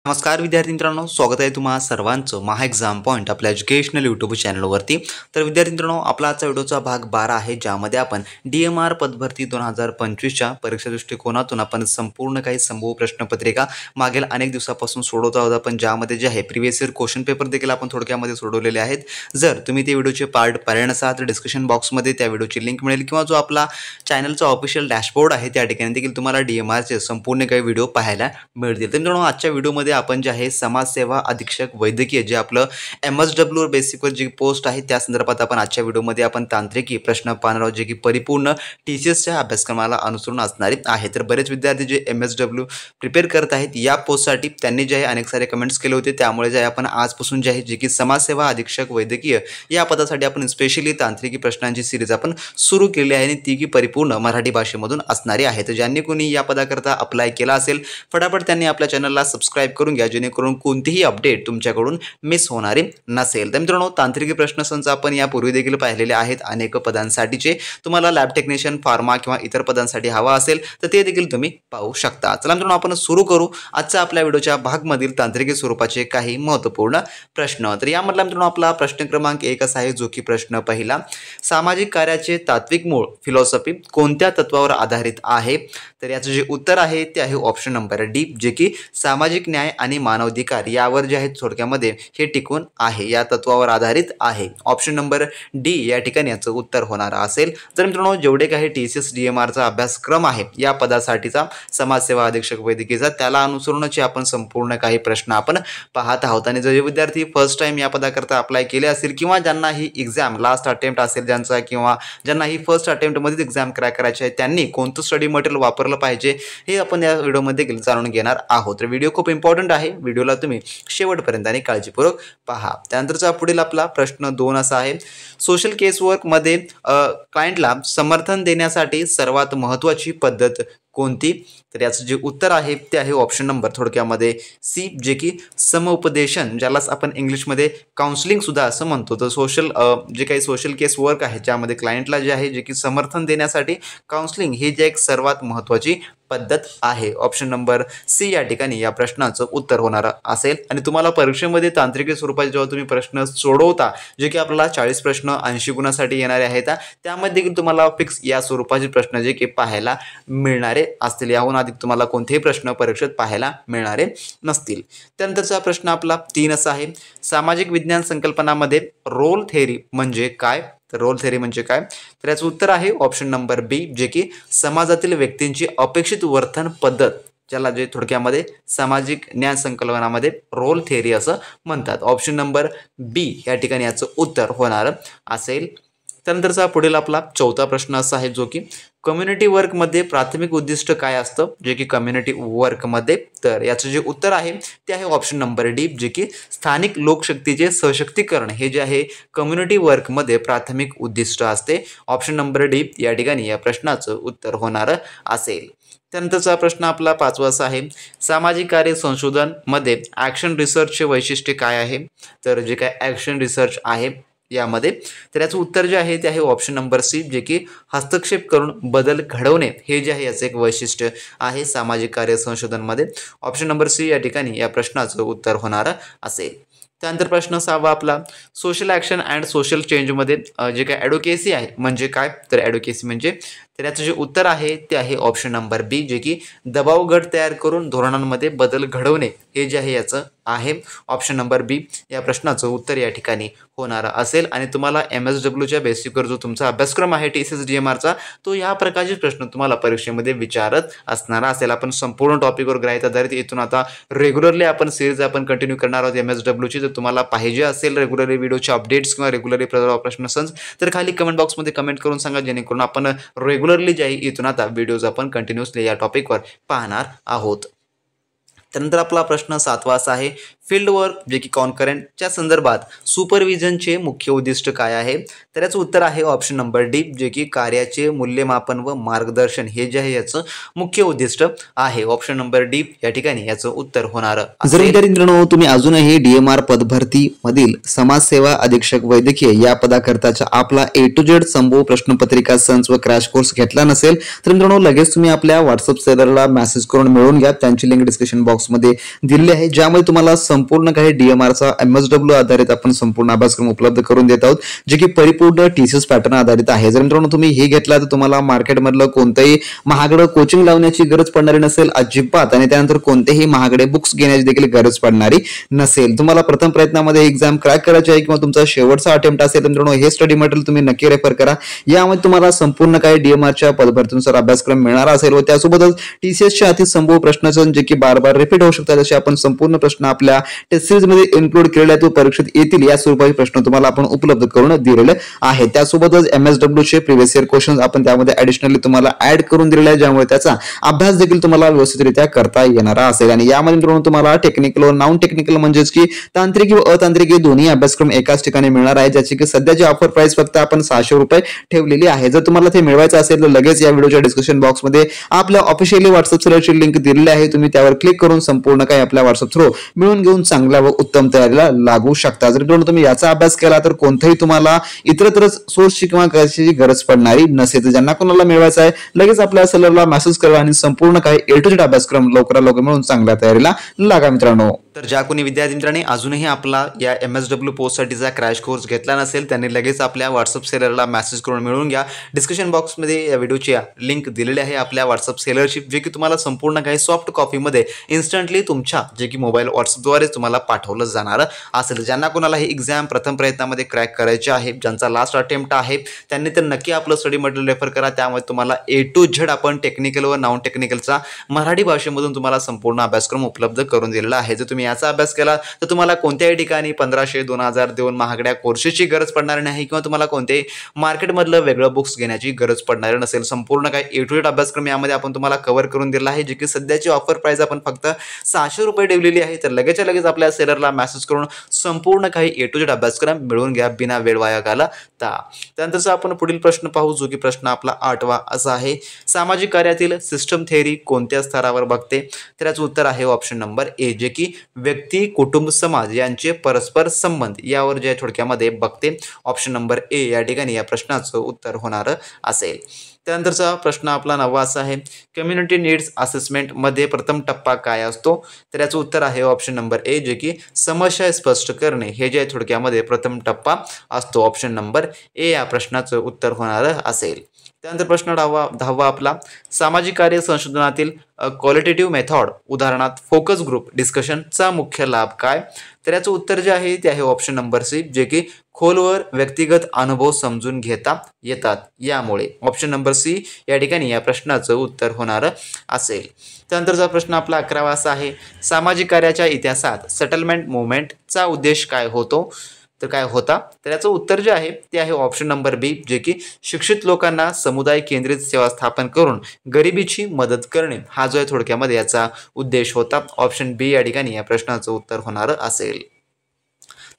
नमस्कार विद्यार्थी मित्रांनो, स्वागत आहे तुम्हा सर्वांचं महा एक्झाम पॉईंट आपल्या एज्युकेशनल यूट्यूब चॅनलवरती। तर विद्यार्थी मित्रांनो, आपला आजचा व्हिडिओचा भाग 12 आहे, ज्यामध्ये आपण DMR पदभरती 2025च्या परीक्षा दृष्टिकोनातून आपण संपूर्ण काही संभव प्रश्नपत्रिका मागील अनेक दिवसापासून सोडवत आहोत आपण, ज्यामध्ये जे आहे प्रिव्हियस इयर क्वेश्चन पेपर देखील आपण थोडक्यामध्ये सोडवलेले आहेत। जर तुम्ही ते व्हिडिओचे पार्ट पाहिले नसाल तर डिस्क्रिप्शन बॉक्समध्ये त्या व्हिडिओची लिंक मिळेल, किंवा जो आपला चॅनलचा ऑफिशियल डॅशबोर्ड आहे त्या ठिकाणी देखील तुम्हाला DMRचे संपूर्ण काही व्हिडिओ पाहायला मिळतील। तर मित्रांनो, आजच्या व्हिडिओमध्ये आपण जे आहे समाजसेवा अधीक्षक वैद्यकीय जे आपलं MSW बेसिकवर जी पोस्ट आहे त्या संदर्भात आपण आजच्या व्हिडिओमध्ये आपण तांत्रिकी प्रश्न पाहणार आहोत, जे की परिपूर्ण TCSच्या अभ्यासक्रमाला अनुसरून असणारे आहे। तर बरेच विद्यार्थी जे MSW प्रिपेअर करत आहेत या पोस्टसाठी त्यांनी जे आहे अनेक सारे कमेंट्स केले होते, त्यामुळे जे आहे आपण आजपासून जे आहे जे की समाजसेवा अधीक्षक वैद्यकीय या पदासाठी आपण स्पेशली तांत्रिकी प्रश्नांची सिरीज आपण सुरू केली आहे, आणि ती की परिपूर्ण मराठी भाषेमधून असणारी आहे। तर ज्यांनी कोणी या पदाकरता अप्लाय केला असेल फटाफट त्यांनी आपल्या चॅनलला सबस्क्राइब करून घ्या, जेणेकरून कोणतीही अपडेट तुमच्याकडून मिस होणारी नसेल। तर मित्रांनो, तांत्रिकी प्रश्नसंच आपण यापूर्वी देखील पाहिलेले आहेत अनेक पदांसाठीचे। तुम्हाला लॅब टेक्निशियन, फार्मा किंवा इतर पदांसाठी हवा असेल तर ते देखील तुम्ही पाहू शकता। चला मित्रांनो, आपण सुरू करू आजच्या आपल्या व्हिडिओच्या भागमधील तांत्रिकी स्वरूपाचे काही महत्त्वपूर्ण प्रश्न। तर यामधला मित्रांनो आपला प्रश्न क्रमांक 1 असा आहे, जो की प्रश्न पहिला, सामाजिक कार्याचे तात्विक मूळ फिलॉसॉफी कोणत्या तत्वावर आधारित आहे? तर याचं जे उत्तर आहे ते आहे ऑप्शन नंबर डी, जे की सामाजिक न्याय आणि मानवाधिकार यावर जे आहे थोडक्यामध्ये हे टिकून आहे, या तत्वावर आधारित आहे। ऑप्शन नंबर डी या ठिकाणी याचं उत्तर होणार असेल। तर मित्रांनो, जेवढे काही TCS DMRचा अभ्यासक्रम आहे या पदासाठीचा समाजसेवा अधीक्षक वैद्यकीयचा, त्याला अनुसरूनचे आपण संपूर्ण काही प्रश्न आपण पाहत आहोत। आणि जे विद्यार्थी फर्स्ट टाइम या पदाकरता अप्लाय केले असतील, किंवा ज्यांना ही एक्झाम लास्ट अटेम्प्ट असेल ज्यांचा, किंवा ज्यांना ही फर्स्ट अटेम्प्टमध्येच एक्झाम क्रॅक करायची आहे, त्यांनी कोणतं स्टडी मटेरियल वापरलं पाहिजे हे आपण या व्हिडिओमध्ये जाणून घेणार आहोत। तर व्हिडिओ खूप इम्पॉर्टंट आहे, व्हिडिओला तुम्ही शेवटपर्यंत आणि काळजीपूर्वक पहा। त्यानंतरचा पुढील आपला प्रश्न 2 असा आहे, सोशल केस वर्कमध्ये क्लायंटला समर्थन देण्यासाठी सर्वात महत्त्वाची पद्धत कोणती? तर याचं जे उत्तर आहे ते आहे ऑप्शन नंबर थोडक्यामध्ये सी, जे की समुपदेशन, ज्यालाच आपण इंग्लिशमध्ये काउन्सिलिंग सुद्धा असं म्हणतो। तर जे काही सोशल केस वर्क आहे ज्यामध्ये क्लायंटला जे आहे जे की समर्थन देण्यासाठी काउन्सिलिंग ही जी एक सर्वात महत्त्वाची पद्धत आहे। ऑप्शन नंबर सी या ठिकाणी या प्रश्नाचं उत्तर होणार असेल। आणि तुम्हाला परीक्षेमध्ये तांत्रिक स्वरूपाचे जेव्हा तुम्ही प्रश्न सोडवता, जे की आपल्याला 40 प्रश्न 80 गुणासाठी येणारे आहेत, त्यामध्ये देखील तुम्हाला फिक्स या स्वरूपाचे प्रश्न जे की पाहायला मिळणारे असतील, याहून अधिक तुम्हाला कोणतेही प्रश्न परीक्षेत पाहायला मिळणारे नसतील। त्यानंतरचा प्रश्न आपला 3 असा आहे, सामाजिक विज्ञान संकल्पनामध्ये रोल थेअरी म्हणजे काय? तर रोल थेअरी म्हणजे काय? तर याचं उत्तर आहे ऑप्शन नंबर बी, जे की समाजातील व्यक्तींची अपेक्षित वर्तन पद्धत, ज्याला जे थोडक्यामध्ये सामाजिक ज्ञान संकल्पनामध्ये रोल थेअरी असं म्हणतात। ऑप्शन नंबर बी या ठिकाणी याचं उत्तर होणार असेल। त्यानंतरचा पुढील आपला 4था प्रश्न असा आहे, जो की कम्युनिटी वर्कमध्ये प्राथमिक उद्दिष्ट काय असतं? जे की कम्युनिटी वर्कमध्ये, तर याचं जे उत्तर आहे ते आहे ऑप्शन नंबर डी, जे की स्थानिक लोकशक्तीचे सशक्तीकरण हे जे आहे कम्युनिटी वर्कमध्ये प्राथमिक उद्दिष्ट असते। ऑप्शन नंबर डी या ठिकाणी या प्रश्नाचं उत्तर होणार असेल। त्यानंतरचा प्रश्न आपला 5वा असा आहे, सामाजिक कार्य संशोधन मध्ये ॲक्शन रिसर्चचे वैशिष्ट्य काय आहे? तर जे काय ॲक्शन रिसर्च आहे यामध्ये, तर याचं उत्तर जे आहे ते आहे ऑप्शन नंबर सी, जे की हस्तक्षेप करून बदल घडवणे हे जे आहे याचं एक वैशिष्ट्य आहे सामाजिक कार्य संशोधनमध्ये। ऑप्शन नंबर सी या ठिकाणी या प्रश्नाचं उत्तर होणार असेल। त्यानंतर प्रश्न 6वा आपला, सोशल ॲक्शन अँड सोशल चेंजमध्ये जे काय ॲडव्होकेसी आहे म्हणजे काय? तर ॲडव्होकेसी म्हणजे, तर याचं जे उत्तर आहे ते आहे ऑप्शन नंबर बी, जे की दबाव गट तयार करून धोरणांमध्ये बदल घडवणे हे जे आहे याचं आहे। ऑप्शन नंबर बी या प्रश्नाचं उत्तर या ठिकाणी होणार असेल। आणि तुम्हाला MSWच्या बेसिकवर जो तुमचा अभ्यासक्रम आहे TCS DMRचा, तो या प्रकारचे प्रश्न तुम्हाला परीक्षेमध्ये विचारत असणार असेल। आपण संपूर्ण टॉपिकवर ग्राह्य आधारित इथून आता रेग्युलरली आपण सिरीज आपण कंटिन्यू करणार आहोत MSWची। जर तुम्हाला पाहिजे असेल रेग्युलरली व्हिडिओचे अपडेट्स किंवा रेग्युलरली प्रश्न संच, तर खाली कमेंट बॉक्समध्ये कमेंट करून सांगा, जेणेकरून आपण रेग्युलरली जे आहे इथून आता व्हिडिओज आपण कंटिन्युअसली या टॉपिकवर पाहणार आहोत। त्यानंतर आपला प्रश्न 7वा असा आहे, फील्ड वर्क जे की कॉन्करंटच्या संदर्भात सुपरविजनचे मुख्य उद्दिष्ट काय आहे? तर याचं उत्तर आहे ऑप्शन नंबर डी, जे की कार्याचे मूल्यमापन व मार्गदर्शन हे जे आहे याचं मुख्य उद्दिष्ट आहे. ऑप्शन नंबर डी या ठिकाणी याचं उत्तर होणार. जर विद्यार्थ्यांनो तुम्ही अजूनही DMR पदभरती मधील समाजसेवा अधीक्षक वैद्यकीय या पदाकरताचा आपला A to Z संभव प्रश्नपत्रिका संच व क्रॅश कोर्स घेतला नसेल तर मित्रांनो लगेच तुम्ही आपल्या व्हॉट्सअप सेलरला मेसेज करून मिळवून घ्या. त्यांची लिंक डिस्क्रिप्शन बॉक्समध्ये दिलेली आहे, ज्यामध्ये तुम्हाला संपूर्ण काही DMRचा MSW आधारित आपण संपूर्ण अभ्यासक्रम उपलब्ध करून देत आहोत, जे की परिपूर्ण TCS पॅटर्न आधारित आहे. जर मित्रांनो तुम्ही हे घेतला तर तुम्हाला मार्केटमधलं कोणतंही महागडं कोचिंग लावण्याची गरज पडणारी नसेल अजिबात, आणि त्यानंतर कोणतेही महागडे बुक्स घेण्याची देखील गरज पडणारी नसेल. तुम्हाला प्रथम प्रयत्नामध्ये एक्झाम क्रॅक करायची आहे किंवा तुमचा शेवटचा अटेम्प्ट असेल तर मित्रांनो हे स्टडी मटेरियल तुम्ही नक्की रेफर करा. यामध्ये तुम्हाला संपूर्ण काही DMRच्या पदभरतीनुसार अभ्यासक्रम मिळणार असेल व त्यासोबतच TCSच्या अतिसंभव प्रश्न जे की बार बार रिपीट होऊ शकतात असे आपण संपूर्ण प्रश्न आपल्या टेस्ट सिरीज मध्ये इन्क्लूड केलेले आहेत व परीक्षेत येतील या स्वरूपाचे प्रश्न तुम्हाला आपण उपलब्ध करून दिलेले आहे. त्यासोबतच MSW चे प्रिव्हियस इयर क्वेश्चन्स आपण त्यामध्ये ऍडिशनली तुम्हाला ऍड करून दिलेले आहे, ज्यामुळे त्याचा अभ्यास देखील तुम्हाला व्यवस्थितरित्या करता येणार असेल. आणि यामध्ये मित्रांनो तुम्हाला टेक्निकल व नॉन टेक्निकल म्हणजेच की तांत्रिक व अतांत्रिक दोन्ही अभ्यासक्रम एकाच ठिकाणी मिळणार आहे, ज्याची की सध्याची ऑफर प्राइस फक्त आपण 600 रुपये ठेवलेली आहे. जर तुम्हाला ते मिळवायचं असेल तर लगेच या व्हिडिओच्या डिस्क्रिप्शन बॉक्समध्ये आपल्या ऑफिशियली व्हॉट्सअप सेलरची लिंक दिलेली आहे, तुम्ही त्यावर क्लिक करून संपूर्ण काही आपल्या व्हॉट्सअप थ्रू मिळून घेऊन चांगल्या व उत्तम तयारीला लागू शकता. जर तुम्ही याचा अभ्यास केला तर कोणताही तुम्हाला इतरत्रच सोर्सची किंवा कशाची गरज पडणारी नसेल. तर ज्यांना कोणाला मिळवायचं आहे लगेच आपल्या सेलरला मेसेज करा आणि संपूर्ण काही A to Z अभ्यासक्रम लवकरात लवकर मिळून चांगल्या तयारीला लागा मित्रांनो. तर ज्या कोणी विद्यार्थी मित्रांनी अजूनही आपला या MSW पोस्टसाठीचा क्रॅश कोर्स घेतला नसेल त्यांनी लगेच आपल्या व्हॉट्सअप सेलरला मेसेज करून मिळवून घ्या. डिस्क्रिप्शन बॉक्समध्ये या व्हिडिओची लिंक दिलेली आहे आपल्या व्हॉट्सअप सेलरची, जे की तुम्हाला संपूर्ण काही सॉफ्ट कॉपीमध्ये इन्स्टंटली तुमच्या जे की मोबाईल व्हॉट्सअपद्वारे तुम्हाला पाठवलं जाणार असेल. ज्यांना कोणाला ही एक्झाम प्रथम प्रयत्नामध्ये क्रॅक करायची आहे, ज्यांचा लास्ट अटेम्प्ट आहे, त्यांनी तर नक्की आपलं स्टडी मटेरियल रेफर करा. त्यामुळे तुम्हाला A to Z आपण टेक्निकल व नॉन टेक्निकलचा मराठी भाषेमधून तुम्हाला संपूर्ण अभ्यासक्रम उपलब्ध करून दिलेला आहे. जर तुम्ही याचा अभ्यास केला तर तुम्हाला कोणत्याही ठिकाणी 1500-2000 देऊन महागड्या कोर्सेसची गरज पडणार नाही किंवा तुम्हाला कोणत्याही मार्केटमधलं वेगळं बुक्स घेण्याची गरज पडणार नसेल. संपूर्ण काही A to Z अभ्यासक्रम यामध्ये आपण तुम्हाला कव्हर करून दिला आहे, जे की सध्याची ऑफर प्राइस आपण फक्त 600 रुपये ठेवलेली आहे. तर लगेच आपल्या सेलरला मेसेज करून संपूर्ण काही A to Z अभ्यासक्रम मिळवून घ्या बिना वेळ वाया घालवता. त्यानंतरचा आपण पुढील प्रश्न पाहू, जो की प्रश्न आपला 8वा असा आहे, सामाजिक कार्यातील सिस्टम थेअरी कोणत्या स्तरावर बघते? तर याचं उत्तर आहे ऑप्शन नंबर ए, जे की व्यक्ती, कुटुंब, समाज यांचे परस्पर संबंध यावर जे थोडक्यामध्ये बघते. ऑप्शन नंबर ए या ठिकाणी या प्रश्नाचं उत्तर होणार असेल. त्यानंतरचा प्रश्न आपला 9वा असा आहे, कम्युनिटी नीड्स असेसमेंट मध्ये प्रथम टप्पा काय असतो? तर याचं उत्तर आहे ऑप्शन नंबर ए, जे की समस्या स्पष्ट करणे हे जे थोडक्यामध्ये प्रथम टप्पा असतो. ऑप्शन नंबर ए या प्रश्नाचं उत्तर होणार असेल. त्यानंतर प्रश्न 10वा आपला, सामाजिक कार्य संशोधनातील क्वालिटेटिव्ह मेथॉड उदाहरणार्थ फोकस ग्रुप डिस्कशनचा मुख्य लाभ काय? तर याचं उत्तर जे आहे ते आहे ऑप्शन नंबर सी, जे की खोलवर व्यक्तिगत अनुभव समजून घेता येतात यामुळे. ऑप्शन नंबर सी या ठिकाणी या प्रश्नाचं उत्तर होणार असेल. त्यानंतरचा प्रश्न आपला 11वा असा आहे, सामाजिक कार्याच्या इतिहासात सेटलमेंट मुवमेंटचा उद्देश काय होतो? तर काय होता? तर याचं उत्तर जे आहे ते आहे ऑप्शन नंबर बी, जे की शिक्षित लोकांना समुदाय केंद्रित सेवा स्थापन करून गरिबीची मदत करणे हा जो आहे थोडक्यामध्ये याचा उद्देश होता. ऑप्शन बी या ठिकाणी या प्रश्नाचं उत्तर होणार असेल.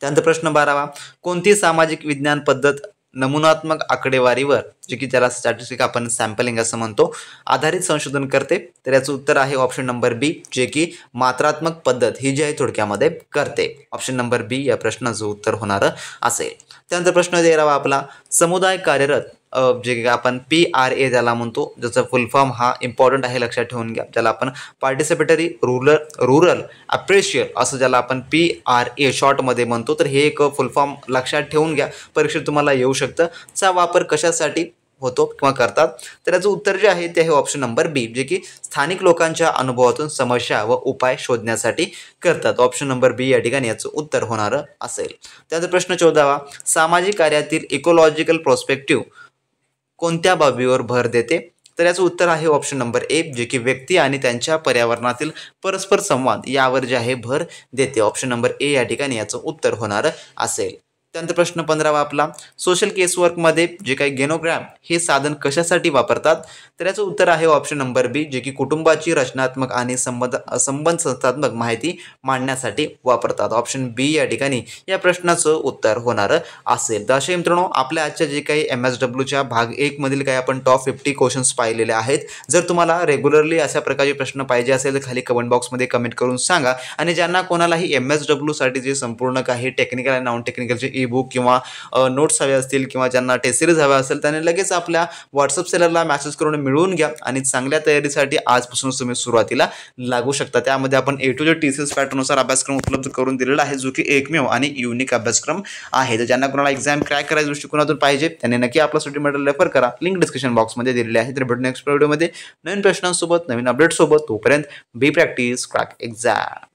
त्यानंतर प्रश्न 12वा, कोणती सामाजिक विज्ञान पद्धत नमुनात्मक आकडेवारीवर, जे की त्याला स्टॅटिस्टिक आपण सॅम्पलिंग असं म्हणतो, आधारित संशोधन करते? तर याचं उत्तर आहे ऑप्शन नंबर बी, जे की मात्रात्मक पद्धत ही जी आहे थोडक्यामध्ये करते. ऑप्शन नंबर बी या प्रश्नाचं उत्तर होणार असेल. त्यानंतर प्रश्न 13वा आपला, समुदाय कार्यरत जे आपण PRA ज्याला म्हणतो, ज्याचा फुल फॉर्म हा इम्पॉर्टंट आहे, लक्षात ठेवून घ्या, ज्याला आपण पार्टिसिपेटरी रूरल अप्रेशियल असं ज्याला आपण PRA शॉर्टमध्ये म्हणतो. तर हे एक फुल फॉर्म लक्षात ठेवून घ्या, परीक्षेत तुम्हाला येऊ शकतं. चा वापर कशासाठी होतो किंवा करतात? तर याचं उत्तर जे आहे ते आहे ऑप्शन नंबर बी, जे की स्थानिक लोकांच्या अनुभवातून समस्या व उपाय शोधण्यासाठी करतात. ऑप्शन नंबर बी या ठिकाणी याचं उत्तर होणार असेल. त्यानंतर प्रश्न 14वा, सामाजिक कार्यातील इकोलॉजिकल पर्स्पेक्टिव्ह कोणत्या बाबीवर भर देते? तर याचं उत्तर आहे ऑप्शन नंबर ए, जे की व्यक्ती आणि त्यांच्या पर्यावरणातील परस्पर संवाद यावर जे आहे भर देते. ऑप्शन नंबर ए या ठिकाणी याचं उत्तर होणार असेल. त्यानंतर प्रश्न 15वा आपला, सोशल केसवर्कमध्ये जे काही गेनोग्राम हे साधन कशासाठी वापरतात? तर याचं उत्तर आहे ऑप्शन नंबर बी, जे की कुटुंबाची रचनात्मक आणि संबंध संस्थात्मक माहिती मांडण्यासाठी वापरतात. ऑप्शन बी या ठिकाणी या प्रश्नाचं उत्तर होणार असेल. तर असे मित्रांनो आपल्या आजच्या जे काही MSWच्या भाग 1 मधील काही आपण टॉप 50 क्वेश्चन्स पाहिलेले आहेत. जर तुम्हाला रेग्युलरली अशा प्रकारचे प्रश्न पाहिजे असेल तर खाली कमेंट बॉक्समध्ये कमेंट करून सांगा. आणि ज्यांना कोणालाही MSW साठी जे संपूर्ण काही टेक्निकल आणि नॉन टेक्निकलचे ई बुक किंवा नोट्स हवे असतील किंवा ज्यांना टेस्ट सिरीज हव्या असेल त्यांनी लगेच आपल्या व्हॉट्सअप सेलरला मेसेज करून मिळवून घ्या आणि चांगल्या तयारीसाठी आजपासूनच तुम्ही सुरुवातीला लागू शकता. त्यामध्ये आपण A to Z TCS पॅटर्ननुसार अभ्यासक्रम उपलब्ध करून दिलेला आहे, जो की एकमेव आणि युनिक अभ्यासक्रम आहे. तर ज्यांना कोणाला एक्झाम क्रॅक करायच्या दृष्टिकोनातून पाहिजे त्यांनी नक्की आपला स्टडी मटेरियल रेफर करा. लिंक डिस्क्रिप्शन बॉक्समध्ये दिलेली आहे. तर भेटू नेक्स्ट व्हिडिओमध्ये नवीन प्रश्नांसोबत नवीन अपडेट्ससोबत. तोपर्यंत बी प्रॅक्टिस क्रॅक एक्झाम.